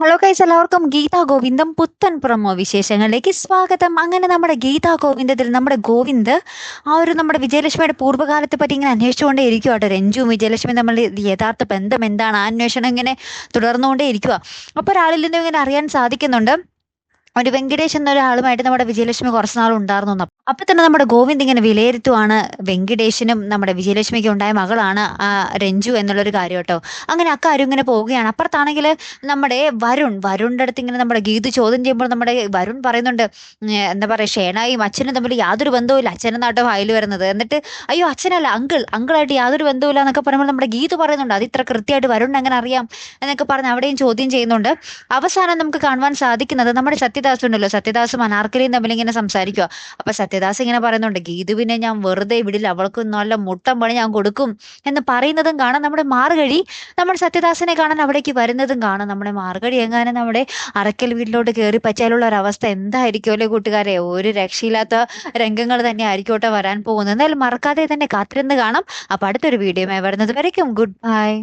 Hello guys, എല്ലാവർക്കും ഗീതാ ഗോവിന്ദം പുത്തൻ promo വിശേഷങ്ങളിലേക്ക് സ്വാഗതം. അങ്ങനെ നമ്മുടെ ഗീതാ ഗോവിന്ദത്തിൽ നമ്മുടെ ഗോവിന്ദ് നമ്മുടെ വിജയലക്ഷ്മിയുടെ പൂർവ്വകാലത്തെ പറ്റി ഇങ്ങനെ അന്വേഷിച്ചുകൊണ്ടേ ഇരിക്കുക കേട്ടോ. രഞ്ജുവും വിജയലക്ഷ്മി നമ്മൾ യഥാർത്ഥ ബന്ധം എന്താണ്, ആ അന്വേഷണം ഇങ്ങനെ തുടർന്നുകൊണ്ടേ ഇരിക്കുക. അപ്പോൾ ഒരാളിൽ നിന്നും ഇങ്ങനെ അറിയാൻ സാധിക്കുന്നുണ്ട്, ഒരു വെങ്കടേഷ് എന്നൊരാളുമായിട്ട് നമ്മുടെ വിജയലക്ഷ്മി കുറച്ച് നാൾ ഉണ്ടായിരുന്നു എന്ന്. അപ്പൊ തന്നെ നമ്മുടെ ഗോവിന്ദ് ഇങ്ങനെ വിലയിരുത്തുവാണ്, വെങ്കടേഷിനും നമ്മുടെ വിജയലക്ഷ്മിക്ക് ഉണ്ടായ മകളാണ് രഞ്ജു എന്നുള്ളൊരു കാര്യം കേട്ടോ. അങ്ങനെ അക്കാര്യം ഇങ്ങനെ പോവുകയാണ്. അപ്പുറത്താണെങ്കിൽ നമ്മുടെ വരുണിന്റെ അടുത്ത് ഇങ്ങനെ നമ്മുടെ ഗീതു ചോദ്യം ചെയ്യുമ്പോൾ നമ്മുടെ വരുൺ പറയുന്നുണ്ട്, എന്താ പറയാ, ഷേണായും അച്ഛനും തമ്മിൽ യാതൊരു ബന്ധവുമില്ല, അച്ഛനും നാട്ടോ ഫയൽ വരുന്നത്. എന്നിട്ട് അയ്യോ അച്ഛനല്ല അങ്കിളായിട്ട് യാതൊരു ബന്ധവുമില്ല എന്നൊക്കെ പറയുമ്പോൾ നമ്മുടെ ഗീതു പറയുന്നുണ്ട്, അത് ഇത്ര കൃത്യമായിട്ട് വരുൺ എങ്ങനെ അറിയാം എന്നൊക്കെ പറഞ്ഞ് അവിടെയും ചോദ്യം ചെയ്യുന്നുണ്ട്. അവസാനം നമുക്ക് കാണുവാൻ സാധിക്കുന്നത് നമ്മുടെ സത്യദാസ് ഉണ്ടല്ലോ, സത്യദാസും അനാർക്കലിയും തമ്മിൽ ഇങ്ങനെ സംസാരിക്കുക. അപ്പൊ സത്യദാസ് ഇങ്ങനെ പറയുന്നുണ്ട്, ഗീതുവിനെ ഞാൻ വെറുതെ വിടില്ല, അവൾക്ക് നല്ല മുട്ടം പണി ഞാൻ കൊടുക്കും എന്ന് പറയുന്നതും കാണാം. നമ്മുടെ മാർഗഴി നമ്മുടെ സത്യദാസിനെ കാണാൻ അവിടേക്ക് വരുന്നതും കാണാം. നമ്മുടെ മാർഗഴി എങ്ങാനും നമ്മുടെ അറക്കൽ വീട്ടിലോട്ട് കയറി പറ്റാനുള്ള ഒരു അവസ്ഥ എന്തായിരിക്കും അല്ലേ കൂട്ടുകാരെ? ഒരു രക്ഷയില്ലാത്ത രംഗങ്ങൾ തന്നെ ആയിരിക്കോട്ടെ വരാൻ പോകുന്നത്. എന്തായാലും മറക്കാതെ തന്നെ കാത്തിരുന്ന് കാണാം. അപ്പൊ അടുത്തൊരു വീഡിയോ വരുന്നത് വരയ്ക്കും ഗുഡ് ബൈ.